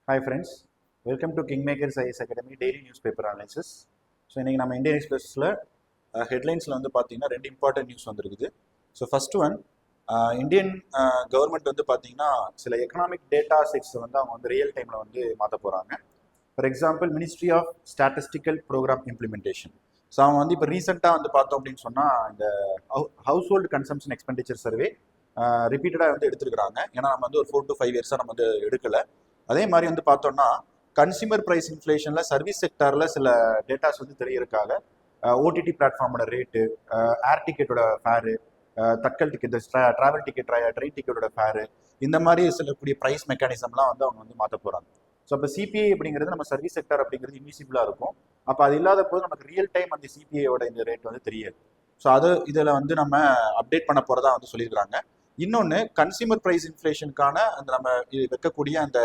Hi friends, welcome to Kingmakers IS Academy Daily Newspaper Analysis. So இன்றைக்கி நம்ம Indian எக்ஸ்பிரஸில் ஹெட்லைன்ஸில் வந்து பார்த்தீங்கன்னா ரெண்டு இம்பார்ட்டன்ட் நியூஸ் வந்துருக்குது. So first one, Indian government வந்து பார்த்தீங்கன்னா சில எக்கனாமிக் டேட்டா செட்ஸை வந்து அவங்க வந்து ரியல் டைமில் வந்து மாற்ற போகிறாங்க. For example ministry of statistical program implementation. So அவங்க வந்து இப்போ ரீசெண்டாக வந்து பார்த்தோம் அப்படின்னு சொன்னால் இந்த household consumption expenditure survey ரிப்பீட்டடாக வந்து எடுத்துருக்குறாங்க. ஏன்னா நம்ம வந்து ஒரு 4 to 5 இயர்ஸாக நம்ம வந்து எடுக்கலை. அதே மாதிரி வந்து பார்த்தோம்னா கன்சியூமர் ப்ரைஸ் இன்ஃப்ளேஷனில் சர்வீஸ் செக்டாரில் சில டேட்டாஸ் வந்து தெரியறதுக்காக ஓடிடி பிளாட்ஃபார்மோட ரேட்டு, ஏர் டிக்கெட்டோட fare, Tatkal ticket, travel ticket, train டிக்கெட்டோட ஃபேரு, இந்த மாதிரி சொல்லக்கூடிய ப்ரைஸ் மெக்கானிசம்லாம் வந்து அவங்க வந்து மாற்ற போகிறாங்க. ஸோ அப்போ சிபிஐ அப்படிங்கிறது நம்ம சர்வீஸ் செக்டார் அப்படிங்கிறது இன்விசிபிளாக இருக்கும். அப்போ அது இல்லாத போது நமக்கு ரியல் டைம் அந்த சிபிஐயோட இந்த ரேட் வந்து தெரியாது. ஸோ அது இதில் வந்து நம்ம அப்டேட் பண்ண போகிறதா வந்து சொல்லியிருக்கிறாங்க. இன்னொன்று, கன்சியூமர் ப்ரைஸ் இன்ஃப்ளேஷனுக்கான அந்த நம்ம வைக்கக்கூடிய அந்த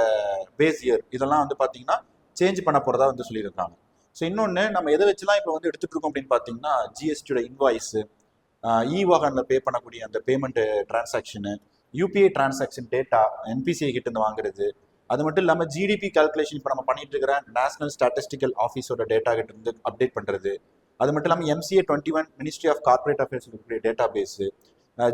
பேஸ் இயர் இதெல்லாம் வந்து பார்த்தீங்கன்னா சேஞ்ச் பண்ண போகிறதா வந்து சொல்லியிருக்காங்க. ஸோ இன்னொன்று, நம்ம எதை வச்சுலாம் இப்போ வந்து எடுத்துகிட்டு இருக்கோம் அப்படின்னு பார்த்தீங்கன்னா ஜிஎஸ்டியோட இன்வாய்ஸு, இவாகனில் பே பண்ணக்கூடிய அந்த payment transaction, UPI transaction data NPCI கிட்ட இருந்து வாங்குறது, அது மட்டும் இல்லாமல் ஜிடிபி கால்குலேஷன் இப்போ நம்ம பண்ணிட்டு இருக்கிற நேஷனல் ஸ்டாட்டிஸ்டிக்கல் ஆஃபீஸோட டேட்டா கிட்ட இருந்து அப்டேட் பண்ணுறது, அது மட்டும் இல்லாமல் MCA 21 ministry of corporate affairs இருக்கக்கூடிய database,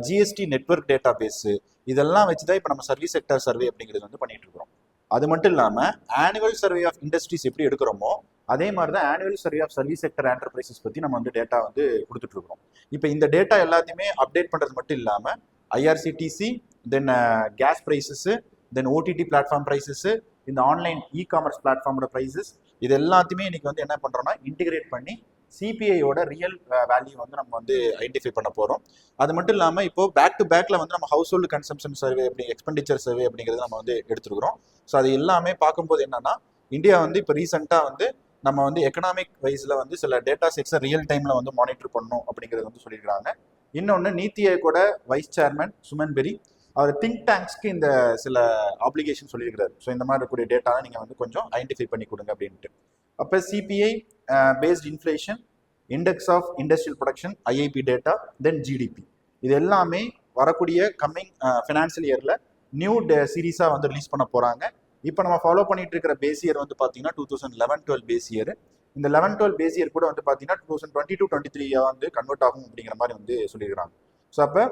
GST network database, இதெல்லாம் வச்சு தான் இப்போ நம்ம சர்வீஸ் செக்டர் சர்வே அப்படிங்கிறது வந்து பண்ணிட்டு இருக்கிறோம். அது மட்டும் இல்லாமல் ஆனுவல் சர்வே ஆஃப் இண்டஸ்ட்ரீஸ் எப்படி எடுக்கிறோமோ அதே மாதிரி தான் annual survey of service sector enterprises பற்றி நம்ம வந்து டேட்டா வந்து கொடுத்துட்டு இருக்கிறோம். இப்போ இந்த டேட்டா எல்லாத்தையுமே அப்டேட் பண்ணுறது மட்டும் இல்லாமல் ஐஆர்சிடிசி, தென் கேஸ் ப்ரைஸஸு, தென் ஓடிடி பிளாட்ஃபார்ம் ப்ரைஸஸு, இந்த ஆன்லைன் காமர்ஸ் பிளாட்ஃபார்மோட ப்ரைஸஸ், இது எல்லாத்தையுமே இன்னைக்கு வந்து என்ன பண்ணுறோம்னா இன்டிகிரேட் பண்ணி சிபிஐயோட ரியல் வேல்யூ வந்து நம்ம வந்து ஐடென்டிஃபை பண்ண போகிறோம். அது மட்டும் இல்லாமல் இப்போ பேக் டு பேக்கில் வந்து நம்ம house hold consumption survey expenditure survey அப்படிங்கிறது நம்ம வந்து எடுத்துருக்கிறோம். ஸோ அது எல்லாமே பார்க்கும்போது என்னன்னா இந்தியா வந்து இப்போ ரீசெண்டாக வந்து நம்ம வந்து எக்கனாமிக் வைஸில் வந்து சில டேட்டா செட்ஸை ரியல் டைமில் வந்து மானிட்டர் பண்ணணும் அப்படிங்கிறது வந்து சொல்லியிருக்காங்க. இன்னொன்று, நீத்தி ஆயோட வைஸ் சேர்மன் சுமன் பெரி அவர் திங்க் டேங்க்ஸ்க்கு இந்த சில ஆப்ளிகேஷன் சொல்லியிருக்கிறாரு. ஸோ இந்த மாதிரி இருக்கக்கூடிய டேட்டாவை நீங்கள் வந்து கொஞ்சம் ஐடென்டிஃபை பண்ணி கொடுங்க அப்படின்ட்டு. அப்போ CPI based inflation, index of industrial production, IIP data, then GDP, இது எல்லாமே வரக்கூடிய கம்மிங் ஃபினான்ஷியல் இயரில் நியூ சீரீஸாக வந்து ரிலீஸ் பண்ண போகிறாங்க. இப்போ நம்ம ஃபாலோ பண்ணிட்டு இருக்கிற பேஸ் இயர் வந்து பார்த்தீங்கன்னா 2011-12 பேஸ் இயர். இந்த 11-12 பேஸ் இயர் கூட வந்து பார்த்தீங்கன்னா 2022-23 வந்து கன்வெர்ட் ஆகும் அப்படிங்கிற மாதிரி வந்து சொல்லியிருக்கிறாங்க. ஸோ அப்போ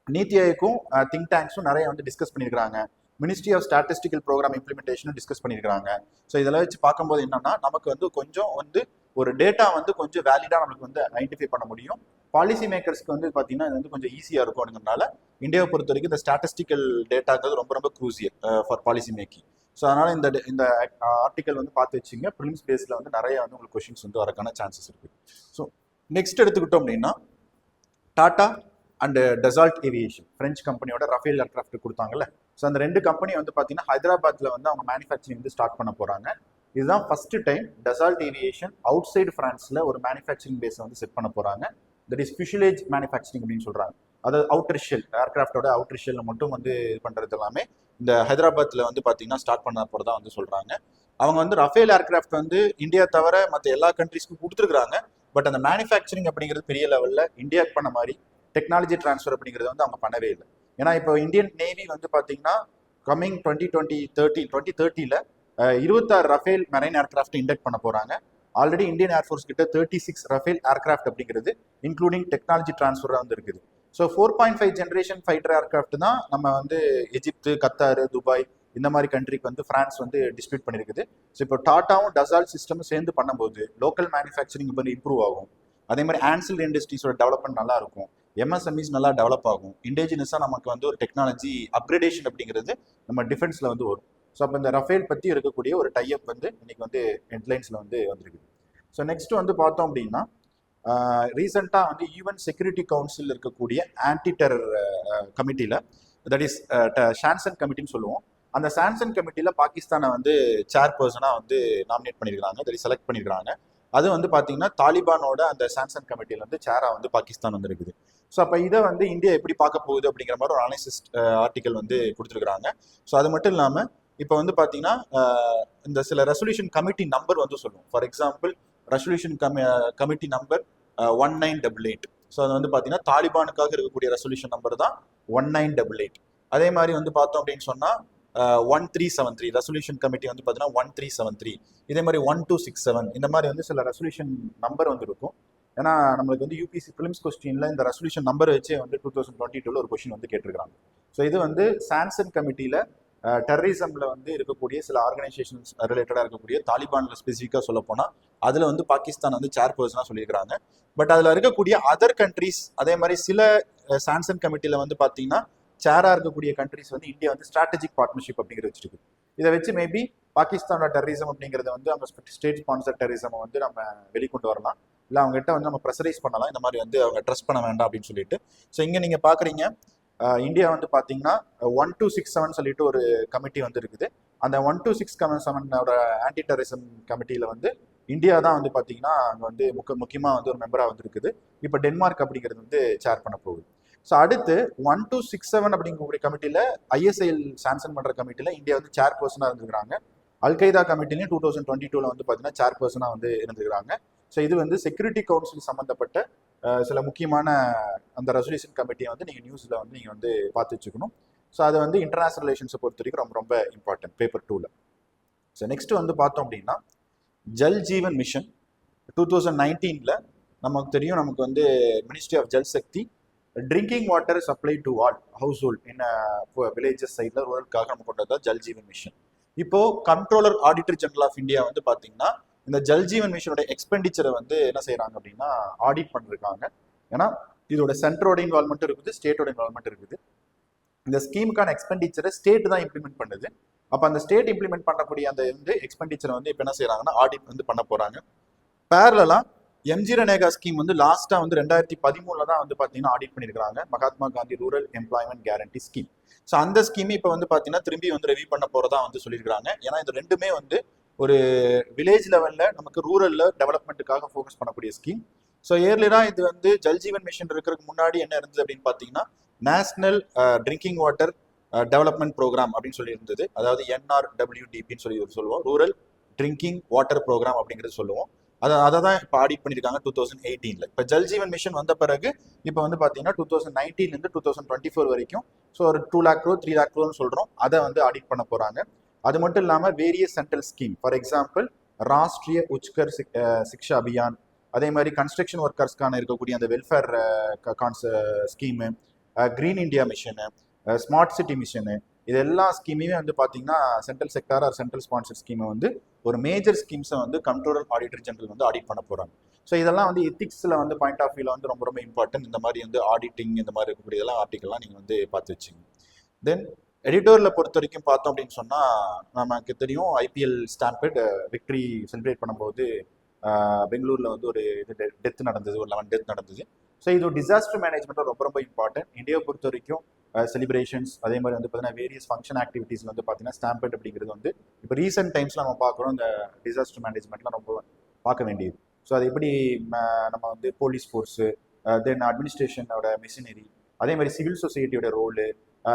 நீத்தி ஆயோக்கும் திங்க் டேங்க்ஸும் நிறைய வந்து டிஸ்கஸ் பண்ணியிருக்காங்க. மினிஸ்ட்ரி ஆஃப் ஸ்டாட்டிஸ்டிக்கல் ப்ரோக்ராம் இம்ப்ளிமெண்டேஷனும் டிஸ்கஸ் பண்ணியிருக்காங்க. ஸோ இதெல்லாம் வச்சு பார்க்கும்போது என்னன்னா நமக்கு வந்து கொஞ்சம் வந்து ஒரு டேட்டா வந்து கொஞ்சம் வேலிடாக நம்மளுக்கு வந்து ஐடென்டிஃபை பண்ண முடியும். பாலிசி மேக்கர்ஸ்க்கு வந்து பார்த்தீங்கன்னா இது வந்து கொஞ்சம் ஈஸியாக இருக்கும் அப்படிங்கிறதுனால இந்தியாவை பொறுத்த வரைக்கும் இந்த ஸ்டாட்டிஸ்டிக்கல் டேட்டாங்கிறது ரொம்ப ரொம்ப crucial for policy making. So அதனால் இந்த ஆர்டிக்கல் வந்து பார்த்து வச்சுங்க. ப்ரிலிம்ஸ் பேஸில் வந்து நிறைய வந்து உங்களுக்கு கொஷின்ஸ் வந்து வரக்கான சான்சஸ் இருக்குது. ஸோ நெக்ஸ்ட் எடுத்துக்கிட்டோம் அப்படின்னா Tata and Dassault aviation, French கம்பெனியோட ரஃபேல் ஏர்கிராஃப்ட் கொடுத்தாங்கல்ல. ஸோ அந்த ரெண்டு கம்பெனி வந்து பார்த்தீங்கன்னா ஹைதராபாத்தில் வந்து அவங்க மேனுஃபேக்சரிங் வந்து ஸ்டார்ட் பண்ண போகிறாங்க. இதுதான் first time Dassault Aviation outside ஃப்ரான்ஸில் ஒரு மேனுஃபேக்சரிங் பேஸை வந்து செட் பண்ண போகிறாங்க. தட் இஸ் ஃபியூஷலேஜ் மேனுஃபேக்சரிங் அப்படின்னு சொல்கிறாங்க. அதாவது அவுட்டர் ஷெல், ஏர்கிராஃப்டோட அவுட்டர் ஷெல்ல மட்டும் வந்து இது பண்ணுறது எல்லாமே இந்த ஹைதராபாத்தில் வந்து பார்த்தீங்கன்னா ஸ்டார்ட் பண்ண போகிறதா வந்து சொல்கிறாங்க. அவங்க வந்து ரஃபேல் ஏர்கிராஃப்ட் வந்து இந்தியா தவிர மற்ற எல்லா கண்ட்ரீஸ்க்கும் கொடுத்துருக்குறாங்க. பட் அந்த மேனுஃபேக்சரிங் அப்படிங்கிறது பெரிய லெவலில் இந்தியாவுக்கு பண்ண மாதிரி டெக்னாலஜி டிரான்ஸ்ஃபர் அப்படிங்கிறது வந்து அவங்க பண்ணவே இல்லை. ஏன்னா இப்போ இந்தியன் நேவி வந்து பார்த்தீங்கன்னா coming 2030 26 Rafale marine aircraft induct பண்ண போகிறாங்க. ஆல்ரெடி இந்தியன் ஏர்ஃபோர்ஸ் கிட்ட 36 ரஃபேல் ஏர்கிராஃப்ட் அப்படிங்கிறது இன்க்ளூடிங் டெக்னாலஜி டிரான்ஸ்ஃபர் வந்து இருக்குது. ஸோ 4.5 ஜென்ரேஷன் ஃபைட்டர் ஏர்கிராஃப்ட் தான் நம்ம வந்து எஜிப்து, கத்தார், துபாய் இந்த மாதிரி கண்ட்ரிக்கு வந்து ஃப்ரான்ஸ் வந்து டிஸ்ட்ரிபியூட் பண்ணியிருக்குது. ஸோ இப்போ டாட்டாவும் டசால்ட் சிஸ்டமும் சேர்ந்து பண்ணும்போது லோக்கல் மேனுஃபேக்சரிங் இப்போ இம்ப்ரூவ் ஆகும். அதே மாதிரி ஆன்சில் இண்டஸ்ட்ரீஸோட டெவலப்மெண்ட் நல்லா இருக்கும். MSMEs நல்லா டெவலப் ஆகும். இண்டிஜினஸாக நமக்கு வந்து ஒரு டெக்னாலஜி அப்கிரேடேஷன் அப்படிங்கிறது நம்ம டிஃபென்ஸில் வந்து வரும். ஸோ அப்போ இந்த ரஃபேல் பற்றி இருக்கக்கூடிய ஒரு டைப் வந்து இன்னைக்கு வந்து ஹெட்லைன்ஸில் வந்து வந்திருக்குது. ஸோ நெக்ஸ்ட் வந்து பார்த்தோம் அப்படின்னா ரீசெண்டாக வந்து யூஎன் செக்யூரிட்டி கவுன்சில் இருக்கக்கூடிய ஆன்டி டெரர் கமிட்டியில், தட் இஸ் சான்சன் கமிட்டின்னு சொல்லுவோம். அந்த சான்சன் கமிட்டியில் பாகிஸ்தானை வந்து சேர்பர்சனாக வந்து நாமினேட் பண்ணியிருக்காங்க, தட் இஸ் செலக்ட் பண்ணியிருக்காங்க. அது வந்து பார்த்தீங்கன்னா தாலிபானோட அந்த சான்சன் கமிட்டியில் வந்து சேரா வந்து பாகிஸ்தான் வந்து இருக்குது. ஸோ அப்போ இதை வந்து இந்தியா எப்படி பார்க்க போகுது அப்படிங்கிற மாதிரி ஒரு அனாலிசிஸ் ஆர்டிக்கல் வந்து கொடுத்துருக்குறாங்க. ஸோ அது மட்டும் இல்லாமல் இப்போ வந்து பார்த்தீங்கன்னா இந்த சில ரெசல்யூஷன் கமிட்டி நம்பர் வந்து சொல்லுவோம். For example resolution committee number 1988. So அது வந்து பார்த்தீங்கன்னா தாலிபானுக்காக இருக்கக்கூடிய ரெசல்யூஷன் நம்பர் தான் 1988. அதே மாதிரி வந்து பார்த்தோம் அப்படின்னு சொன்னால் 1373 ரெசல்யூஷன் கமிட்டி வந்து பார்த்தீங்கன்னா 1373, இதே மாதிரி 1267, இந்த மாதிரி வந்து சில ரெசல்யூஷன் நம்பர் வந்து இருக்கும். ஏன்னா நம்மளுக்கு வந்து யூபிசி ஃபிலிம்ஸ் கொஸ்டின்ல இந்த ரெசல்யூஷன் நம்பர் வச்சே வந்து 2022 ஒரு கொஸ்டின் வந்து கேட்டிருக்காங்க. ஸோ இது வந்து சான்சன் கமிட்டியில டெரரிசம்ல வந்து இருக்கக்கூடிய சில ஆர்கனைசேஷன்ஸ் ரிலேட்டடாக இருக்கக்கூடிய தாலிபான்ல ஸ்பெசிஃபிக்காக சொல்ல போனால் அதில் வந்து பாகிஸ்தான் வந்து சேர்பர்சனாக சொல்லியிருக்கிறாங்க. பட் அதில் இருக்கக்கூடிய அதர் கண்ட்ரிஸ், அதே மாதிரி சில சான்சன் கமிட்டியில் வந்து பார்த்தீங்கன்னா சேராக இருக்கக்கூடிய கண்ட்ரிஸ் வந்து இந்தியா வந்து ஸ்ட்ராட்டஜிக் பார்ட்னர்ஷிப் அப்படிங்கிறது வச்சிருக்கு. இதை வச்சு மேபி பாகிஸ்தானோட டெரரிசம் அப்படிங்கிறத வந்து அவங்க ஸ்டேட் ஸ்பான்சர் டெரரிசம் வந்து நம்ம வெளிக்கொண்டு வரலாம், இல்லை அவங்ககிட்ட வந்து நம்ம ப்ரெஷரைஸ் பண்ணலாம், இந்த மாதிரி வந்து அவங்க ட்ரஸ்ட் பண்ண வேண்டாம் அப்படின்னு சொல்லிட்டு. ஸோ இங்கே நீங்கள் பார்க்குறீங்க இந்தியா வந்து பார்த்தீங்கன்னா 1267 சொல்லிட்டு ஒரு கமிட்டி வந்து இருக்குது. அந்த 1267ஓட ஆன்டி டெரரிசம் கமிட்டியில் வந்து இந்தியா தான் வந்து பார்த்தீங்கன்னா அங்கே வந்து முக்கியமாக வந்து ஒரு மெம்பராக வந்து இருக்குது. இப்போ டென்மார்க் அப்படிங்கிறது வந்து சேர் பண்ண போகுது. ஸோ அடுத்து 1267 அப்படிங்கக்கூடிய கமிட்டியில் ஐஎஸ்ஐஎல் சான்சன் பண்ணுற கமிட்டியில் இந்தியா வந்து சேர் பர்சனாக இருந்துருக்காங்க. அல்கைதா கமிட்டிலையும் 2022 வந்து பார்த்தீங்கன்னா சேர் பர்சனாக வந்து இருந்துருக்காங்க. ஸோ இது வந்து செக்யூரிட்டி கவுன்சில் சம்மந்தப்பட்ட சில முக்கியமான அந்த ரெசல்யூஷன் கமிட்டியை வந்து நீங்கள் நியூஸில் வந்து நீங்கள் வந்து பார்த்து வச்சுக்கணும். ஸோ அது வந்து இன்டர்நேஷனல் ரிலேஷன்ஸை பொறுத்த வரைக்கும் ரொம்ப ரொம்ப இம்பார்ட்டன்ட் பேப்பர் 2ல. ஸோ நெக்ஸ்ட் வந்து பார்த்தோம் அப்படின்னா ஜல் ஜீவன் மிஷன் 2019 நமக்கு தெரியும், நமக்கு வந்து ministry of Jal Shakti drinking water supply to all household in villages சைடில் ரூரலுக்காக நம்ம கொண்டு வந்தா ஜல் ஜீவன் மிஷன். இப்போ controller auditor general of India வந்து பார்த்தீங்கன்னா இந்த ஜல் ஜீவன் மிஷனோட எக்ஸ்பெண்டிச்சரை வந்து என்ன செய்யறாங்க அப்படின்னா ஆடிட் பண்ணிருக்காங்க. ஏன்னா இதோட சென்ட்ரோட இன்வால்மெண்ட் இருக்குது, ஸ்டேட்டோட இன்வால்மெண்ட் இருக்குது. இந்த ஸ்கீமுக்கான எக்ஸ்பெண்டிச்சரை ஸ்டேட் தான் இம்ப்ளிமெண்ட் பண்ணுது. அப்போ அந்த ஸ்டேட் இம்ப்ளிமெண்ட் பண்ணக்கூடிய அந்த வந்து எக்ஸ்பெண்டிச்சரை வந்து இப்போ என்ன செய்யறாங்கன்னா ஆடிட் வந்து பண்ண போறாங்க. பேரலா எம்ஜி ரனேகா ஸ்கீம் வந்து லாஸ்டா வந்து 2013 தான் வந்து பாத்தீங்கன்னா ஆடிட் பண்ணிருக்காங்க, Mahatma Gandhi rural employment guarantee scheme. So அந்த ஸ்கீம் இப்போ வந்து பாத்தீங்கன்னா திரும்பி வந்து ரிவ்யூ பண்ண போறதா வந்து சொல்லியிருக்காங்க. ஏன்னா இது ரெண்டுமே வந்து ஒரு வில்லேஜ் லெவல்ல நமக்கு ரூரல்ல டெவலப்மெண்ட்டுக்காக ஃபோக்கஸ் பண்ணக்கூடிய ஸ்கீம். ஸோ இயர்லியரா இது வந்து ஜல் ஜீவன் மிஷன் இருக்கிறதுக்கு முன்னாடி என்ன இருந்தது அப்படின்னு பாத்தீங்கன்னா national drinking water development program அப்படின்னு சொல்லி இருந்தது. அதாவது NRWDPன்னு சொல்லி சொல்லுவோம், ரூரல் ட்ரிங்கிங் வாட்டர் ப்ரோக்ராம் அப்படிங்கிறது சொல்லுவோம். அதை தான் இப்போ ஆடிட் பண்ணியிருக்காங்க 2018. இப்போ ஜல் ஜீவன் மிஷன் வந்த பிறகு இப்போ வந்து பார்த்தீங்கன்னா 2019 2024 வரைக்கும் ஸோ ஒரு 2 lakh crore 3 lakh crore சொல்கிறோம், அதை வந்து ஆடிட் பண்ண போகிறாங்க. அது மட்டும் இல்லாமல் various central scheme, for example Rashtriya Uchchatar Shiksha Abhiyan, அதே மாதிரி கன்ஸ்ட்ரக்ஷன் ஒர்க்கர்ஸ்க்கான இருக்கக்கூடிய அந்த welfare scheme, green India mission, smart city mission, இது எல்லா ஸ்கீமையுமே வந்து பார்த்தீங்கன்னா central sector or central sponsor ஸ்கீமை வந்து ஒரு மேஜர் ஸ்கீம்ஸை வந்து கண்ட்ரோலர் ஆடிட்டர் ஜெனரல் வந்து ஆடிட் பண்ண போகிறாங்க. ஸோ இதெல்லாம் வந்து எத்திக்ஸில் வந்து பாயிண்ட் ஆஃப் வியூவில் வந்து ரொம்ப ரொம்ப இம்பார்ட்டன்ட். இந்த மாதிரி வந்து ஆடிட்டிங் இந்த மாதிரி இருக்கக்கூடிய இதெல்லாம் ஆர்டிக்கல்லாம் நீங்கள் வந்து பார்த்து வச்சுங்க. தென் எடிட்டோரில் பொறுத்த வரைக்கும் பார்த்தோம் அப்படின்னு சொன்னால் நமக்கு தெரியும் ஐபிஎல் ஸ்டாம்பெட் விக்டரி செலிப்ரேட் பண்ணும்போது பெங்களூரில் வந்து ஒரு இது டெத் நடந்தது, ஒரு 11 டெத் நடந்தது. ஸோ இது ஒரு டிசாஸ்டர் மேனேஜ்மெண்ட்டில் ரொம்ப ரொம்ப இம்பார்ட்டன்ட். இந்தியாவை பொறுத்த வரைக்கும் செலிப்ரேஷன்ஸ் அதே மாதிரி வந்து பார்த்தீங்கன்னா வேரியஸ் ஃபங்க்ஷன் ஆக்டிவிட்டீஸில் வந்து பார்த்தீங்கன்னா ஸ்டாம்பெட் அப்படிங்கிறது வந்து இப்போ ரீசெண்ட் டைம்ஸில் நம்ம பார்க்குறோம் இந்த டிசாஸ்டர் மேனேஜ்மெண்ட்லாம் ரொம்ப பார்க்க வேண்டியது. ஸோ அது எப்படி நம்ம வந்து போலீஸ் ஃபோர்ஸு, தென் அட்மினிஸ்ட்ரேஷனோட மிஷினரி, அதே மாதிரி சிவில் சொசைட்டியோட ரோலு,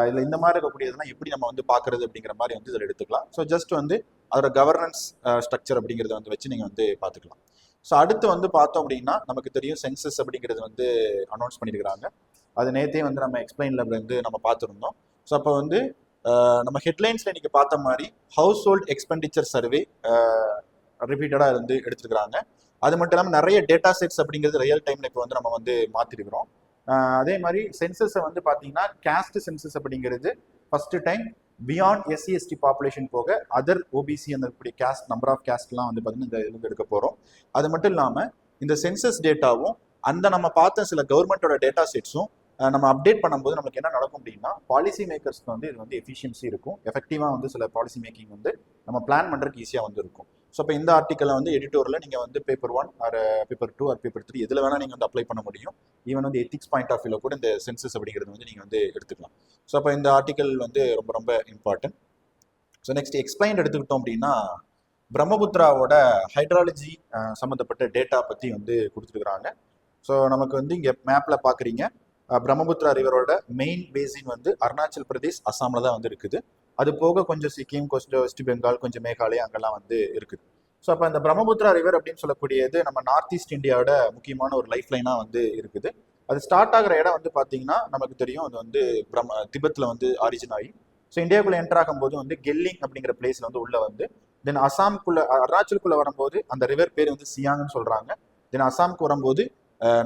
இல்லை இந்த மாதிரி இருக்கக்கூடியதெல்லாம் எப்படி நம்ம வந்து பார்க்குறது அப்படிங்கிற மாதிரி வந்து இதில் எடுத்துக்கலாம். ஸோ ஜஸ்ட் வந்து அதோட கவர்னன்ஸ் ஸ்ட்ரக்சர் அப்படிங்கிறத வந்து வச்சு நீங்கள் வந்து பார்த்துக்கலாம். ஸோ அடுத்து வந்து பார்த்தோம் அப்படின்னா நமக்கு தெரியும் சென்சஸ் அப்படிங்கிறது வந்து அனௌன்ஸ் பண்ணியிருக்கிறாங்க. அது நேற்றே வந்து நம்ம எக்ஸ்பிளைன்ல வந்து நம்ம பார்த்துருந்தோம். ஸோ அப்போ வந்து நம்ம ஹெட்லைன்ஸில் இன்னைக்கு பார்த்த மாதிரி ஹவுஸ் ஹோல்ட் எக்ஸ்பெண்டிச்சர் சர்வே ரிப்பீட்டடாக வந்து எடுத்துருக்காங்க. அது மட்டும் இல்லாமல் நிறைய டேட்டா செட்ஸ் அப்படிங்கிறது ரியல் டைமில் இப்போ வந்து நம்ம வந்து மாற்றிருக்கிறோம். அதே மாதிரி சென்சஸை வந்து பார்த்தீங்கன்னா கேஸ்ட் சென்சஸ் அப்படிங்கிறது first time beyond SC/ST population போக அதர் ஓபிசி அந்த கேஸ்ட் நம்பர் ஆஃப் கேஸ்ட்லாம் வந்து பார்த்தீங்கன்னா இந்த இருந்து எடுக்க போகிறோம். அது மட்டும் இல்லாமல் இந்த சென்சஸ் டேட்டாவும் அந்த நம்ம பார்த்த சில கவர்மெண்ட்டோட டேட்டா செட்ஸும் நம்ம அப்டேட் பண்ணும்போது நமக்கு என்ன நடக்கும் அப்படின்னா பாலிசி மேக்கர்ஸ்க்கு வந்து இது வந்து எஃபிஷியன்சி இருக்கும், எஃபெக்டிவாக வந்து சில பாலிசி மேக்கிங் வந்து நம்ம பிளான் பண்ணுறதுக்கு ஈஸியாக வந்து இருக்கும். ஸோ இப்போ இந்த ஆர்டிக்கலை வந்து எடிட்டோரில் நீங்கள் வந்து paper 1 or paper 2 or paper 3 எதில் வேணால் நீங்கள் வந்து அப்ளை பண்ண முடியும். ஈவன் வந்து எத்திக்ஸ் பாயிண்ட் ஆஃப் வியூவில் கூட இந்த சென்சஸ் அப்படிங்கிறது வந்து நீங்கள் வந்து எடுத்துக்கலாம். ஸோ அப்போ இந்த ஆர்டிக்கல் வந்து ரொம்ப ரொம்ப இம்பார்ட்டன்ட். ஸோ நெக்ஸ்ட் எக்ஸ்பிளைன் எடுத்துக்கிட்டோம் அப்படின்னா பிரம்மபுத்திராவோட ஹைட்ராலஜி சம்மந்தப்பட்ட டேட்டா பற்றி வந்து கொடுத்துருக்குறாங்க. ஸோ நமக்கு வந்து இங்கே மேப்பில் பார்க்குறீங்க பிரம்மபுத்திரா ரிவரோட மெயின் பேசின் வந்து அருணாச்சல் பிரதேஷ், அசாமில் தான் வந்து இருக்குது. அது போக கொஞ்சம் சிக்கிம், கொஞ்சம் வெஸ்ட் பெங்கால், கொஞ்சம் மேகாலயா அங்கெல்லாம் வந்து இருக்குது. ஸோ அப்போ அந்த பிரம்மபுத்திரா ரிவர் அப்படின்னு சொல்லக்கூடியது நம்ம நார்த் ஈஸ்ட் இந்தியாவோட முக்கியமான ஒரு லைஃப் லைனாக வந்து இருக்குது. அது ஸ்டார்ட் ஆகிற இடம் வந்து பார்த்தீங்கன்னா நமக்கு தெரியும் அது வந்து திபெத்தில் வந்து ஆரிஜின் ஆகி ஸோ இந்தியாவுக்குள்ள என்டர் ஆகும்போது வந்து கெல்லிங் அப்படிங்கிற பிளேஸ்ல வந்து உள்ள வந்து தென் அசாம்குள்ள அருணாச்சலுக்குள்ள வரும்போது அந்த ரிவர் பேர் வந்து சியாங்னு சொல்றாங்க. தென் அசாமுக்கு வரும்போது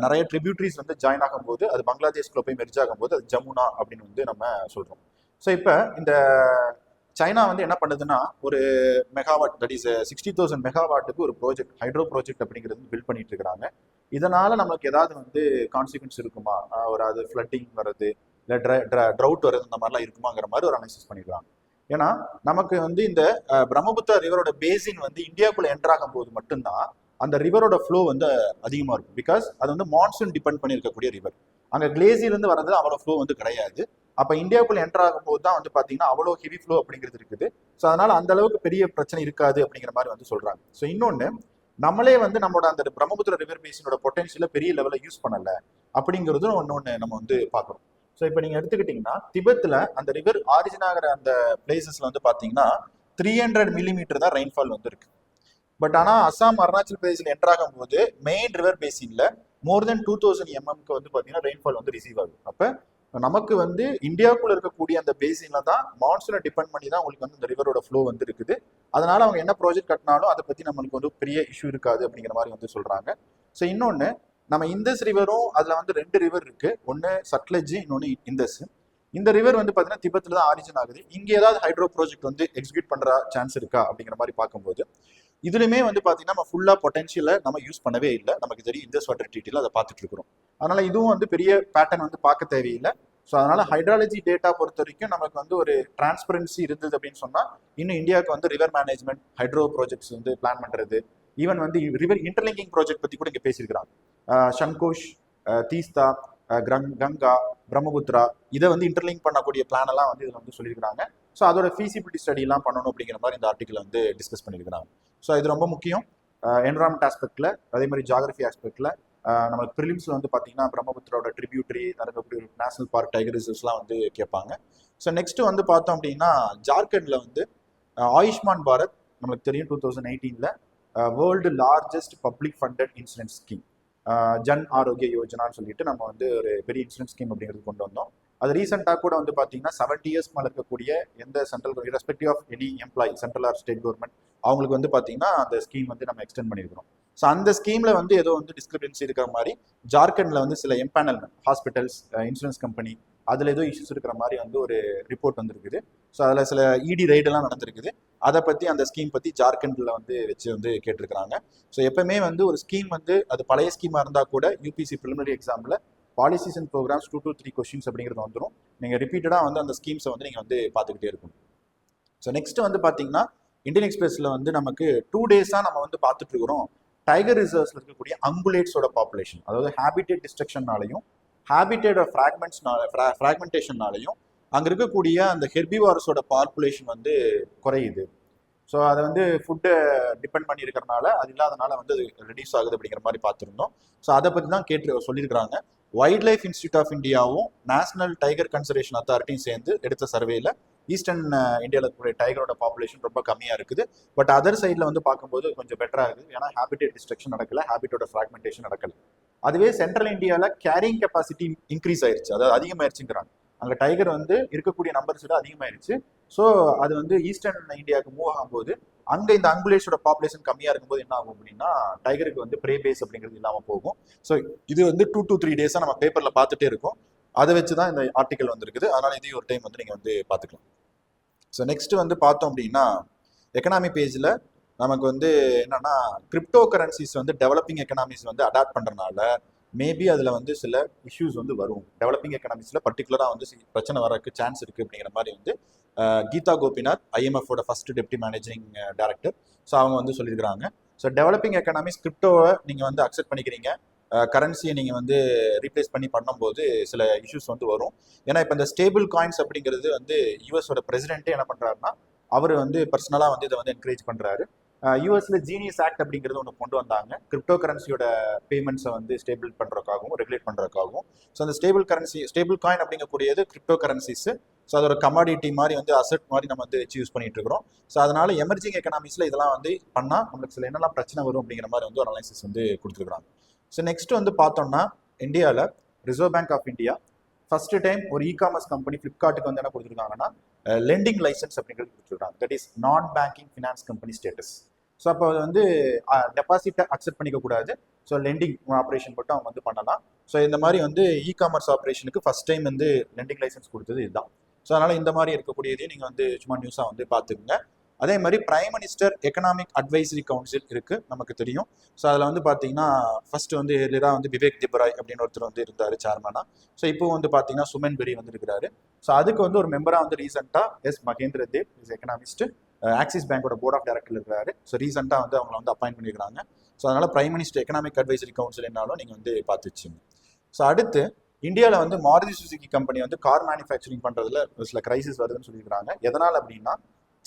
நிறைய ட்ரிபியூட்ரிஸ் வந்து ஜாயின் ஆகும்போது அது பங்களாதேஷ்குள்ள போய் மெர்ஜ் ஆகும்போது அது ஜமுனா அப்படின்னு வந்து நம்ம சொல்றோம். ஸோ இப்போ இந்த சைனா வந்து என்ன பண்ணுதுன்னா ஒரு மெகாவாட், தட் இஸ் 60,000 மெகாவாட்டுக்கு ஒரு ப்ராஜெக்ட், ஹைட்ரோ ப்ராஜெக்ட் அப்படிங்கிறது பில்ட் பண்ணிட்டு இருக்கிறாங்க. இதனால நமக்கு ஏதாவது வந்து கான்சிக்வன்ஸ் இருக்குமா, ஒரு அது ஃப்ளட்டிங் வர்றது இல்லை ட்ரவுட் வர்றது இந்த மாதிரிலாம் இருக்குமாங்கிற மாதிரி ஒரு அனாலிசிஸ் பண்ணிடுறாங்க. ஏன்னா நமக்கு வந்து இந்த பிரம்மபுத்திரா ரிவரோட பேசின் வந்து இந்தியாவுக்குள்ள என்டர் ஆகும் போது மட்டும்தான் அந்த ரிவரோட ஃப்ளோ வந்து அதிகமாக இருக்கும். பிகாஸ் அது வந்து மான்சூன் டிபெண்ட் பண்ணி இருக்கக்கூடிய ரிவர். அங்கே கிளேசியிலேருந்து வர்றது அவ்வளோ ஃப்ளோ வந்து கிடையாது. அப்போ இந்தியாவுக்குள்ள என்டர் ஆகும் போது தான் வந்து பார்த்தீங்கன்னா அவ்வளோ ஹெவி ஃப்ளோ அப்படிங்கிறது இருக்குது. ஸோ அதனால அந்த அளவுக்கு பெரிய பிரச்சனை இருக்காது அப்படிங்கிற மாதிரி வந்து சொல்றாங்க. ஸோ இன்னொன்று, நம்மளே வந்து நம்மளோட அந்த பிரம்மபுத்திரா ரிவர் பேசினோட பொட்டன்ஷியலை பெரிய லெவலில் யூஸ் பண்ணல அப்படிங்கிறதும் ஒன்று நம்ம வந்து பார்க்கணும். ஸோ இப்போ நீங்கள் எடுத்துக்கிட்டிங்கன்னா திபெத்தில் அந்த ரிவர் ஆரிஜின் ஆகிற அந்த பிளேசஸ்ல வந்து பார்த்தீங்கன்னா 300 மில்லிமீட்டர் தான் ரெயின்ஃபால் வந்து இருக்கு. பட் ஆனால் அசாம் அருணாச்சல் பிரதேசில் என்டர் ஆகும் போது மெயின் ரிவர் பேசின்ல மோர் தென் 2000 எம்எம்க்கு வந்து பார்த்தீங்கன்னா ரெயின்ஃபால் வந்து ரிசீவ் ஆகுது. அப்போ நமக்கு வந்து இந்தியாவுக்குள்ள இருக்கக்கூடிய அந்த பேசின்ல தான் மான்சூனை டிபெண்ட் பண்ணி தான் உங்களுக்கு வந்து இந்த ரிவரோட ஃப்ளோ வந்து இருக்குது. அதனால அவங்க என்ன ப்ராஜெக்ட் கட்டினாலும் அதை பற்றி நம்மளுக்கு வந்து பெரிய இஷ்யூ இருக்காது அப்படிங்கிற மாதிரி வந்து சொல்றாங்க. ஸோ இன்னொன்று, நம்ம இந்தஸ் ரிவரும் அதில் வந்து 2 ரிவர் இருக்கு, ஒன்று சட்லஜ், இன்னொன்று இந்தஸ். இந்த ரிவர் வந்து பார்த்தீங்கன்னா திபெத்தில் தான் ஆரிஜின் ஆகுது. இங்கே ஏதாவது ஹைட்ரோ ப்ராஜெக்ட் வந்து எக்ஸிக்யூட் பண்ணுற சான்ஸ் இருக்கா அப்படிங்கிற மாதிரி பார்க்கும்போது இதுலையுமே வந்து பார்த்தீங்கன்னா நம்ம ஃபுல்லாக பொட்டன்ஷியலை நம்ம யூஸ் பண்ணவே இல்லை. நமக்கு தெரியும் இந்தஸ் வாட்டர் ட்ரீட்டில் அதை பார்த்துட்டு இருக்கிறோம். அதனால இதுவும் வந்து பெரிய பேட்டர்ன் வந்து பார்க்க தேவையில்லை. ஸோ அதனால ஹைட்ராலஜி டேட்டா பொறுத்த வரைக்கும் நமக்கு வந்து ஒரு டிரான்ஸ்பரன்சி இருந்தது அப்படின்னு சொன்னால் இன்னும் இந்தியாவுக்கு வந்து ரிவர் மேனேஜ்மெண்ட், ஹைட்ரோ ப்ராஜெக்ட்ஸ் வந்து பிளான் பண்ணுறது, ஈவன் வந்து ரிவர் இன்டர்லிங்கிங் ப்ராஜெக்ட் பற்றி கூட இங்கே பேசியிருக்கிறாங்க. சங்கோஷ், தீஸ்தா, கங்கா, பிரம்மபுத்திரா இதை வந்து இன்டர்லிங்க் பண்ணக்கூடிய பிளான் எல்லாம் வந்து இதில் வந்து சொல்லியிருக்கிறாங்க. ஸோ அதோட ஃபீசிபிலிட்டி ஸ்டடிலாம் பண்ணணும் அப்படிங்கிற மாதிரி இந்த ஆர்டிக்கல் வந்து டிஸ்கஸ் பண்ணியிருக்கிறாங்க. ஸோ இது ரொம்ப முக்கியம் என்வரான்மெண்ட் ஆஸ்பெக்ட்ல, அதே மாதிரி ஜியாகிரபி ஆஸ்பெக்ட்ல. நமக்கு ப்ரிலிம்ஸ்ல வந்து பார்த்தீங்கன்னா பிரம்மபுத்திரோட ட்ரிபியூட்டரி, நடக்கக்கூடிய நேஷனல் பார்க், டைகர் ரிசர்வ்ஸ்லாம் வந்து கேட்பாங்க. ஸோ நெக்ஸ்ட் வந்து பார்த்தோம் அப்படின்னா ஜார்க்கண்ட்ல வந்து ஆயுஷ்மான் பாரத் நமக்கு தெரியும் 2018ல் world largest public funded insurance scheme, Jan Arogya யோஜனான்னு சொல்லிட்டு நம்ம வந்து ஒரு பெரிய இன்சூரன்ஸ் ஸ்கீம் அப்படிங்கிறது கொண்டு வந்தோம். அது ரீசெண்டாக கூட வந்து பார்த்தீங்கன்னா 70 இயர்ஸ் மேலே இருக்கக்கூடிய எந்த central respective of any employee, central or state government, அவங்களுக்கு வந்து பார்த்தீங்கன்னா அந்த ஸ்கீம் வந்து நம்ம எக்ஸ்டெண்ட் பண்ணியிருக்கிறோம். ஸோ அந்த ஸ்கீம்ல வந்து ஏதோ வந்து டிஸ்கிரிபன்சி இருக்கிற மாதிரி ஜார்க்கண்ட்ல வந்து சில எம்பேனல்மெண்ட் ஹாஸ்பிட்டல்ஸ், இன்சூரன்ஸ் கம்பெனி அதில் ஏதோ இஷ்யூஸ் இருக்கிற மாதிரி வந்து ஒரு ரிப்போர்ட் வந்துருக்குது. ஸோ அதில் சில இடி ரைடெல்லாம் நடந்திருக்குது. அதை பற்றி, அந்த ஸ்கீம் பற்றி ஜார்க்கண்டில் வந்து வச்சு வந்து கேட்டிருக்கிறாங்க. ஸோ எப்பவுமே வந்து ஒரு ஸ்கீம் வந்து அது பழைய ஸ்கீமாக இருந்தால் கூட யூபிசி ப்ரிலிமினரி எக்ஸாமில் policies and programs 2 to 3 questions அப்படிங்கிறது வந்துடும். நீங்கள் ரிப்பீட்டடாக வந்து அந்த ஸ்கீம்ஸை வந்து நீங்கள் வந்து பார்த்துக்கிட்டே இருக்கணும். ஸோ நெக்ஸ்ட் வந்து பார்த்தீங்கன்னா இந்தியன் எக்ஸ்பிரஸில் வந்து நமக்கு 2 டேஸாக நம்ம வந்து பார்த்துட்டு இருக்கிறோம் டைகர் ரிசர்வ்ஸ்ல இருக்கக்கூடிய அங்குலேட்ஸோட பாப்புலேஷன், அதாவது ஹேபிடேட் டிஸ்ட்ரக்ஷன்னாலையும் ஹேபிடேட் ஃப்ராக்மெண்டேஷன்னாலையும் அங்கே இருக்கக்கூடிய அந்த ஹெர்பிவாரஸோட பாப்புலேஷன் வந்து குறையுது. ஸோ அதை வந்து ஃபுட்டை டிபெண்ட் பண்ணி இருக்கிறனால, அது இல்லாதனால வந்து ரெடியூஸ் ஆகுது அப்படிங்கிற மாதிரி பார்த்துருந்தோம். ஸோ அதை பற்றி தான் சொல்லியிருக்கிறாங்க. வைல்ட் லைஃப் இன்ஸ்டியூட் ஆஃப் இந்தியாவும் நேஷனல் டைகர் கன்சர்வேஷன் அத்தாரிட்டியும் சேர்ந்து எடுத்த சர்வேல ஈஸ்டர்ன் இந்தியாவில் இருக்கக்கூடிய டைகரோட பாப்புலேஷன் ரொம்ப கம்மியாக இருக்குது. பட் அதர் சைடில் வந்து பார்க்கும்போது கொஞ்சம் பெட்டராக இருக்குது. ஏன்னா ஹேபிடேட் டிஸ்ட்ரக்ஷன் நடக்கல, ஹேபிட்டோட ஃப்ராக்மெண்டேஷன் நடக்கல. அதுவே சென்ட்ரல் இந்தியாவில் கேரிங் கெப்பாசிட்டி இன்க்ரீஸ் ஆயிருச்சு, அதாவது அதிகமாயிருச்சுங்கிறாங்க. அங்கே டைகர் வந்து இருக்கக்கூடிய நம்பர்ஸ் விட அதிகமாயிருச்சு. ஸோ அது வந்து ஈஸ்டர்ன் இந்தியாவுக்கு மூவ் ஆகும்போது அங்கே இந்த அங்குலேட்ஸோட பாப்புலேஷன் கம்மியாக இருக்கும்போது என்ன ஆகும் அப்படின்னா டைகருக்கு வந்து ப்ரே பேஸ் அப்படிங்கிறது இல்லாமல் போகும். ஸோ இது வந்து 2 to 3 டேஸாக நம்ம பேப்பரில் பார்த்துட்டே இருக்கோம். அதை வச்சு தான் இந்த ஆர்டிக்கல் வந்துருக்குது. அதனால இதையும் ஒரு டைம் வந்து நீங்கள் வந்து பார்த்துக்கலாம். ஸோ நெக்ஸ்ட் வந்து பார்த்தோம் அப்படின்னா எக்கனாமி பேஜில் நமக்கு வந்து என்னன்னா கிரிப்டோ கரன்சிஸ் வந்து டெவலப்பிங் எக்கனாமிஸ் வந்து அடாப்ட் பண்ணுறதுனால மேபி அதில் வந்து சில இஷ்யூஸ் வந்து வரும். டெவலப்பிங் எக்கனாமிக்ஸில் பர்டிகுலராக வந்து பிரச்சனை வரக்கு சான்ஸ் இருக்குது அப்படிங்கிற மாதிரி வந்து கீதா கோபிநாத், ஐஎம்எஃபோட first deputy managing director, so அவங்க வந்து சொல்லியிருக்கிறாங்க. ஸோ டெவலப்பிங் எக்கனாமிக்ஸ் கிரிப்டோவை நீங்கள் வந்து அக்செப்ட் பண்ணிக்கிறீங்க, கரன்சியை நீங்கள் வந்து ரீப்ளேஸ் பண்ணி பண்ணும்போது சில இஷ்யூஸ் வந்து வரும். ஏன்னா இப்போ இந்த ஸ்டேபிள் காயின்ஸ் அப்படிங்கிறது வந்து யூஎஸோட பிரசிடென்ட்டே என்ன பண்ணுறாருன்னா அவர் வந்து பர்சனலாக வந்து இதை வந்து என்கரேஜ் பண்ணுறாரு. யூஎஸ்ல ஜீனியஸ் ஆக்ட் அப்படிங்கிறது ஒன்று கொண்டு வந்தாங்க, கிரிப்டோ கரன்சியோட பேமெண்ட்ஸை வந்து ஸ்டேபிள் பண்ணுறதுக்காகவும் ரெகுலேட் பண்ணுறதுக்காகவும். ஸோ அந்த ஸ்டேபிள் காயின் அப்படிங்கக்கூடியது கிரிப்டோ கரன்சிஸ். ஸோ அதோட கமாடிட்டி மாதிரி வந்து அசெட் மாதிரி நம்ம வந்து வச்சு யூஸ் பண்ணிட்டு இருக்கிறோம். ஸோ அதனால எமர்ஜிங் எக்கனாமிக்ஸில் இதெல்லாம் வந்து பண்ணால் நம்மளுக்கு சில என்னெல்லாம் பிரச்சனை வரும் அப்படிங்கிற மாதிரி வந்து ஒரு அனாலிசிஸ் வந்து கொடுத்துருக்காங்க. ஸோ நெக்ஸ்ட் வந்து பார்த்தோம்னா இந்தியாவில் Reserve Bank of India first time ஒரு இ காமர்ஸ் கம்பெனி ஃப்ளிப்கார்ட்டுக்கு வந்து என்ன கொடுத்துருக்காங்கன்னா லெண்டிங் லைசன்ஸ் அப்படிங்கிறது கொடுத்துருக்காங்க. தட் இஸ் நான் banking finance company status. So அப்போ வந்து டெபாசிட்டை அக்செப்ட் பண்ணிக்க கூடாது. ஸோ லெண்டிங் ஆப்ரேஷன் மட்டும் அவங்க வந்து பண்ணலாம். ஸோ இந்த மாதிரி வந்து காமர்ஸ் ஆப்ரேஷனுக்கு ஃபர்ஸ்ட் டைம் வந்து லெண்டிங் லைசன்ஸ் கொடுத்தது இதுதான். ஸோ அதனால இந்த மாதிரி இருக்கக்கூடியதையும் நீங்கள் வந்து சும்மா நியூஸாக வந்து பார்த்துக்குங்க. அதே மாதிரி prime minister economic advisory council இருக்கு, நமக்கு தெரியும். ஸோ அதில் வந்து பார்த்தீங்கன்னா ஃபர்ஸ்ட் வந்து எர்லியராக வந்து விவேக் திபராய் அப்படின்னு ஒருத்தர் வந்து இருந்தார் சேர்மனா. ஸோ இப்போ வந்து பார்த்தீங்கன்னா சுமன் பெரி வந்து இருக்கிறாரு. ஸோ அதுக்கு வந்து ஒரு மெம்பராக வந்து ரீசெண்டாக S Mahendra Dev is economist, Axis பேங்கோட போர்ட் ஆஃப் டைரக்டர் இருக்கிறாரு. ஸோ ரீசெண்டாக வந்து அவங்களை வந்து அப்பாயின்ட் பண்ணியிருக்காங்க. ஸோ அதனால prime minister economic advisory council என்னாலும் நீங்கள் வந்து பார்த்து வச்சுங்க. ஸோ அடுத்து இந்தியாவில் வந்து மாருதி சுசுகி கம்பெனி வந்து கார் மேனுஃபேக்சரிங் பண்ணுறதுல சில கிரைசிஸ் வருதுன்னு சொல்லியிருக்காங்க. எதனால் அப்படின்னா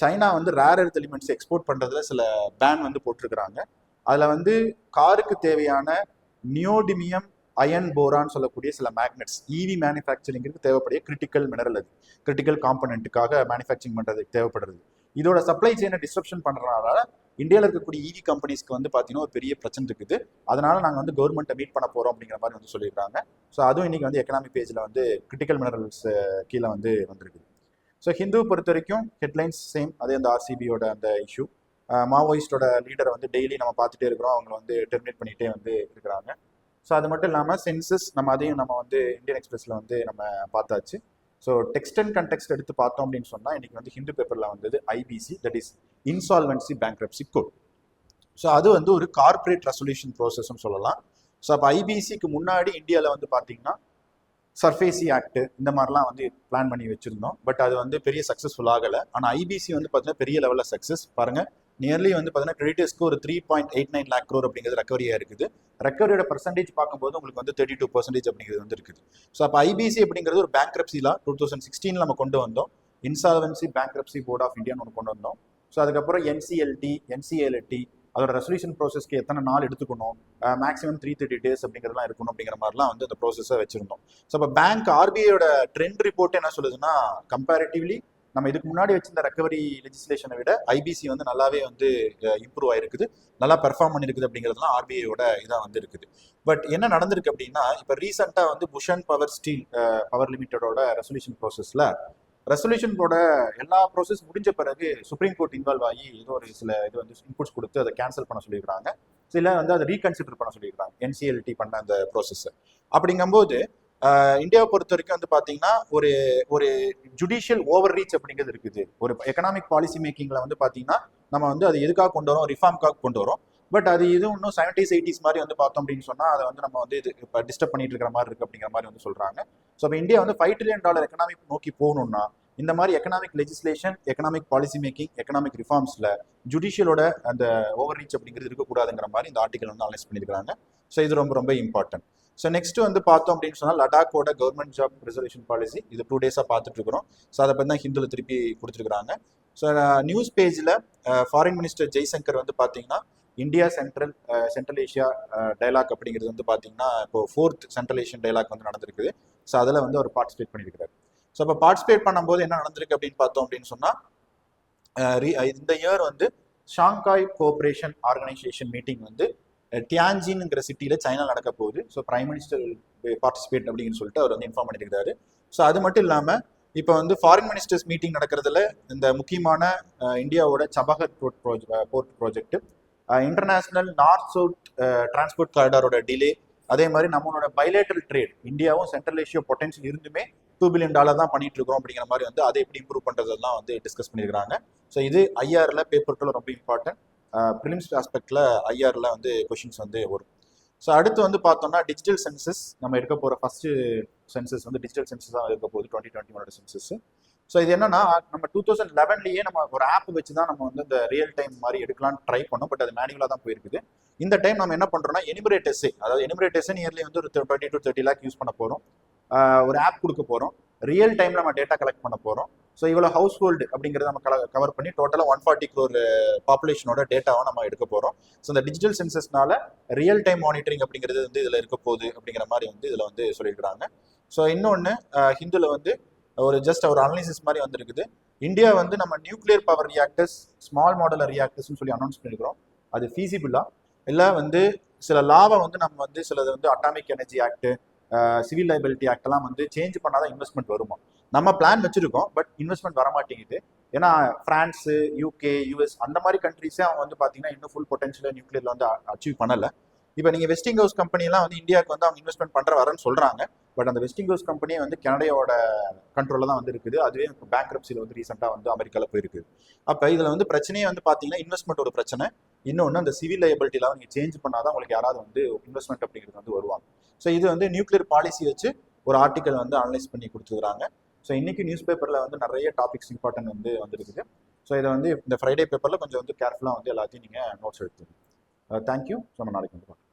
சைனா வந்து ரேர் எர்த் எலிமெண்ட்ஸ் எக்ஸ்போர்ட் பண்ணுறதுல சில பேன் வந்து போட்டிருக்கிறாங்க. அதில் வந்து காருக்கு தேவையான நியோடிமியம் அயன் போரான்னு சொல்லக்கூடிய சில மேக்னெட்ஸ் இவி மேனுஃபேக்சரிங்கிறது தேவைப்படைய கிரிட்டிக்கல் மினரல், அது கிரிட்டிக்கல் காம்பனண்ட்டுக்காக மேனுஃபேக்சரிங் பண்ணுறதுக்கு தேவைப்படுறது. இதோட சப்ளை செயினை டிஸ்ட்ரப்ஷன் பண்ணுறதுனால இந்தியாவில் இருக்கக்கூடிய இவி கம்பெனிஸ்க்கு வந்து பார்த்தீங்கன்னா ஒரு பெரிய பிரச்சனை இருக்குது. அதனால நாங்கள் வந்து கவர்மெண்ட்டை மீட் பண்ண போகிறோம் அப்படிங்கிற மாதிரி வந்து சொல்லியிருக்காங்க. ஸோ அதுவும் இன்னைக்கு வந்து எக்கனாமிக் பேஜில் வந்து கிரிட்டிக்கல் மினரல்ஸ் கீழே வந்து வந்திருக்குது. ஸோ ஹிந்து பொறுத்த வரைக்கும் ஹெட்லைன்ஸ் சேம், அதே அந்த ஆர்சிபியோட அந்த இஷ்யூ, மாவோயிஸ்டோட லீடரை வந்து டெய்லி நம்ம பார்த்துட்டே இருக்கிறோம், அவங்கள வந்து டெர்மினேட் பண்ணிகிட்டே வந்து இருக்கிறாங்க. ஸோ அது மட்டும் இல்லாமல் சென்சஸ் நம்ம அதையும் நம்ம வந்து இந்தியன் எக்ஸ்பிரஸில் வந்து நம்ம பார்த்தாச்சு. ஸோ டெக்ஸ்ட் அண்ட் கண்டெக்ஸ்ட் எடுத்து பார்த்தோம் அப்படின்னு சொன்னால் இன்னைக்கு வந்து ஹிந்து பேப்பரில் வந்தது IBC, that is insolvency bankruptcy code. So அது வந்து ஒரு கார்பரேட் ரெசல்யூஷன் ப்ராசஸ்ன்னு சொல்லலாம். ஸோ அப்போ ஐபிசிக்கு முன்னாடி இந்தியாவில் வந்து பார்த்தீங்கன்னா சர்ஃபேசி ஆக்ட் இந்த மாதிரிலாம் வந்து பிளான் பண்ணி வச்சிருந்தோம். பட் அது வந்து பெரிய சக்ஸஸ்ஃபுல் ஆகலை. ஆனால் ஐபிசி வந்து பார்த்தீங்கன்னா பெரிய லெவலில் சக்ஸஸ். பாருங்கள், நியர்லி வந்து பார்த்தீங்கன்னா கிரெடிட்டர்ஸ்க்கு ஒரு 3.89 lakh crore அப்படிங்கிறது ரெக்கவரியாக இருக்குது. ரெக்கவரியோட பர்சன்டேஜ் பார்க்கும்போது உங்களுக்கு வந்து 32% அப்படிங்கிறது வந்து இருக்குது. ஸோ அப்போ ஐபிசி அப்படிங்கிறது ஒரு பேங்க்ரப்சி லா 2016 நம்ம கொண்டு வந்தோம். இன்சால்வன்சி பேங்க்ரப்சி போர்ட் ஆஃப் இந்தியான்னு ஒன்று கொண்டு வந்தோம். ஸோ அதுக்கப்புறம் என்சிஎல்டி, என்சிஎல்டி அதோட ரெசல்யூஷன் ப்ராசஸ்க்கு எத்தனை நாள் எடுத்துக்கணும், மேக்ஸிமம் 330 days அப்படிங்கிறதுலாம் இருக்கணும் அப்படிங்கிற மாதிரிலாம் வந்து அந்த ப்ராசஸை வச்சிருந்தோம். ஸோ இப்போ பேங்க் ஆர்பிஐயோட ட்ரெண்ட் ரிப்போர்ட் என்ன சொல்லுதுன்னா, கம்பேரிட்டிவ்லி நம்ம இதுக்கு முன்னாடி வச்சிருந்த ரெக்கவரி லெஜிஸ்லேஷனை விட ஐபிசி வந்து நல்லாவே வந்து இம்ப்ரூவ் ஆயிருக்குது, நல்லா பெர்ஃபார்ம் பண்ணியிருக்குது அப்படிங்கிறதுலாம் ஆர்பிஐயோட இதாக வந்து இருக்குது. பட் என்ன நடந்திருக்கு அப்படின்னா, இப்போ ரீசெண்டாக வந்து புஷன் பவர் ஸ்டீல் பவர் லிமிட்டடோட ரெசல்யூஷன் ப்ராசஸில் ரெசல்யூஷனோட எல்லா ப்ராசஸ் முடிஞ்ச பிறகு சுப்ரீம் கோர்ட் இன்வால்வ் ஆகி ஏதோ ஒரு சில இது வந்து இன்புட்ஸ் கொடுத்து அதை கேன்சல் பண்ண சொல்லியிருக்காங்க, சில வந்து அதை ரீகன்சிடர் பண்ண சொல்லியிருக்காங்க என்சிஎல்டி பண்ண அந்த ப்ராசஸ். அப்படிங்கும்போது இந்தியாவை பொறுத்த வரைக்கும் வந்து பார்த்தீங்கன்னா ஒரு ஒரு ஜுடிஷியல் ஓவர் ரீச் அப்படிங்கிறது இருக்குது. ஒரு எக்கனாமிக் பாலிசி மேக்கிங்கில் வந்து பார்த்தீங்கன்னா நம்ம வந்து அது எதுக்காக கொண்டு வரோம், ரிஃபார்ம்காக கொண்டு வரோம். பட் அது இது இன்னும் 70s 80s மாதிரி வந்து பார்த்தோம் அப்படின்னு சொன்னால் அதை வந்து நம்ம வந்து இது இப்போ டிஸ்டர்ப் பண்ணிட்டு இருக்கிற மாதிரி இருக்கு அப்படிங்கிற மாதிரி வந்து சொல்கிறாங்க. ஸோ இப்போ இந்தியா வந்து $5 trillion எக்கனாமிக் நோக்கி போகணும்னா இந்த மாதிரி economic legislation, economic policy making, எக்கனாமிக் ரிஃபார்ம்ஸில் ஜுடிஷியலோட அந்த ஓவர் ரீச் அப்படிங்கிறது இருக்கக்கூடாதுங்கிற மாதிரி இந்த ஆர்டிகல் வந்து அனலைஸ் பண்ணியிருக்காங்க. ஸோ இது ரொம்ப ரொம்ப இம்பார்ட்டன்ட். ஸோ நெக்ஸ்ட் வந்து பார்த்தோம் அப்படின்னு சொன்னால் லடாக்கோட கவர்மெண்ட் ஜாப் ரிசர்வேஷன் பாலிசி, இது 2 days பார்த்துட்டு இருக்கிறோம். ஸோ அதை பற்றி தான் ஹிந்துவில் திருப்பி கொடுத்துருக்குறாங்க. ஸோ நியூஸ் பேஜில் ஃபாரின் மினிஸ்டர் ஜெய்சங்கர் வந்து பார்த்தீங்கன்னா இந்தியா சென்ட்ரல் ஏஷியா டைலாக் அப்படிங்கிறது வந்து பார்த்தீங்கன்னா இப்போ 4th சென்ட்ரல் ஏஷியன் டைலாக் வந்து நடந்திருக்குது. ஸோ அதில் வந்து அவர் பார்ட்டிசிபேட் பண்ணியிருக்கிறார். ஸோ இப்போ பார்ட்டிசிபேட் பண்ணும்போது என்ன நடந்திருக்கு அப்படின்னு பார்த்தோம் அப்படின்னு சொன்னால் இந்த இயர் வந்து ஷாங்காய் கோஆபரேஷன் ஆர்கனைசேஷன் மீட்டிங் வந்து டியான்ஜின்ங்கிற சிட்டியில் சைனா நடக்க போகுது. ஸோ பிரைம் மினிஸ்டர் பார்ட்டிசிபேட் அப்படின்னு சொல்லிட்டு அவர் வந்து இன்ஃபார்ம் பண்ணியிருக்காரு. ஸோ அது மட்டும் இல்லாமல் இப்போ வந்து ஃபாரின் மினிஸ்டர்ஸ் மீட்டிங் நடக்கிறதுல இந்த முக்கியமான இந்தியாவோட Chabahar port project, international north south transport காரிடாரோட டிலே, அதே மாதிரி நம்மளோட பைலேட்டரல் ட்ரேட் இந்தியாவும் சென்ட்ரல் ஏஷியா பொட்டன்ஷியல் இருந்துமே $2 billion தான் பண்ணிட்டு இருக்கோம் அப்படிங்கிற மாதிரி வந்து அதை எப்படி இம்ப்ரூவ் பண்ணுறதெல்லாம் வந்து டிஸ்கஸ் பண்ணியிருக்காங்க. ஸோ இது ஐஆர்ல பேப்பர்ல ரொம்ப இம்பார்ட்டன்ட். ப்ரிலிம்ஸ் ஆஸ்பெக்ட்ல ஐஆர்ல வந்து கொஷின்ஸ் வந்து வரும். ஸோ அடுத்து வந்து பார்த்தோம்னா டிஜிட்டல் சென்சஸ் நம்ம எடுக்க போகிற ஃபர்ஸ்ட் சென்சஸ் வந்து டிஜிட்டல் சென்சஸ் தான் இருக்க போகுது, 2021 சென்சஸ். ஸோ இது என்னன்னா நம்ம 2011லயே நம்ம ஒரு ஆப் வச்சு தான் நம்ம வந்து இந்த ரியல் டைம் மாதிரி எடுக்கலாம்னு ட்ரை பண்ணோம். பட் அது மேனுவலாக தான் போயிருக்குது. இந்த டைம் நம்ம என்ன பண்ணுறோம்னா எனிமரேட்டர்ஸே, அதாவது எனிமரேட்டர்ஸே நியர்லி வந்து ஒரு 20 to 30 lakh யூஸ் பண்ண போகிறோம். ஒரு ஆப் கொடுக்க போகிறோம், ரியல் டைமில் நம்ம டேட்டா கலெக்ட் பண்ண போகிறோம். ஸோ இவ்வளோ ஹவுஸ் ஹோல்டு அப்படிங்கிறத நம்ம கவர் பண்ணி டோட்டலாக 140 crore பாப்புலேஷனோட டேட்டாவை நம்ம எடுக்க போகிறோம். ஸோ இந்த டிஜிட்டல் சென்சஸ்னால ரியல் டைம் மானிட்டரிங் அப்படிங்கிறது வந்து இதில் இருக்க போகுது அப்படிங்கிற மாதிரி வந்து இதில் வந்து சொல்லியிருக்கிறாங்க. ஸோ இன்னொன்று ஹிந்துவில் வந்து ஒரு ஜஸ்ட் ஒரு அனாலிசிஸ் மாதிரி வந்துருக்குது. இந்தியா வந்து நம்ம nuclear power reactors, small modular ரியாக்டர்ஸ்னு சொல்லி அனௌன்ஸ் பண்ணியிருக்கிறோம். அது ஃபீஸிபிளா இல்லை வந்து சில லாவை வந்து நம்ம வந்து சிலது வந்து atomic energy act, civil liability act எல்லாம் வந்து சேஞ்ச் பண்ணாதான் இன்வெஸ்ட்மெண்ட் வருமா. நம்ம பிளான் வச்சிருக்கோம், பட் இன்வெஸ்ட்மெண்ட் வர மாட்டேங்குது. ஏன்னா பிரான்ஸ், யூகே, யூஎஸ் அந்த மாதிரி கண்ட்ரிஸே அவங்க வந்து பார்த்தீங்கன்னா இன்னும் ஃபுல் பொட்டன்ஷியல் நியூக்ளியர்ல வந்து அச்சீவ் பண்ணல. இப்போ நீங்கள் வெஸ்டிங் ஹவுஸ் கம்பெனிலாம் வந்து இந்தியாவுக்கு வந்து அவங்க இன்வெஸ்ட்மெண்ட் பண்ணுற வரேன்னு சொல்கிறாங்க. பட் அந்த வெஸ்டிங் ஹவுஸ் கம்பெனியே வந்து கனடாவோட கண்ட்ரோலில் தான் வந்து இருக்குது. அதுவே பேங்க்ரப்சியில் வந்து ரீசெண்டாக வந்து அமெரிக்காவில் போயிருக்கு. அப்போ இதில் வந்து பிரச்சனையே வந்து பார்த்தீங்கன்னா இன்வெஸ்ட்மெண்ட் ஒரு பிரச்சனை. இன்னொன்று அந்த சிவில் லைபிலிட்டிலாம் நீங்கள் சேஞ்ச் பண்ணாதான் உங்களுக்கு யாராவது வந்து இன்வெஸ்ட்மெண்ட் அப்படிங்கிறது வந்து வருவாங்க. ஸோ இது வந்து நியூக்ளியர் பாலிசி வச்சு ஒரு ஆர்டிக்கல் வந்து அனலைஸ் பண்ணி கொடுத்துருக்காங்க. ஸோ இன்னைக்கு நியூஸ் பேப்பரில் வந்து நிறைய டாபிக்ஸ் இம்பார்ட்டன்ட் வந்து வந்துருக்குது. ஸோ இதை வந்து இந்த ஃப்ரைடே பேப்பரில் கொஞ்சம் வந்து கேர்ஃபுல்லாக வந்து எல்லாத்தையும் நீங்கள் நோட்ஸ் எடுத்துக்கணும். தேங்க்யூ. நம்ம நாளைக்கு வந்து பார்க்கலாம்.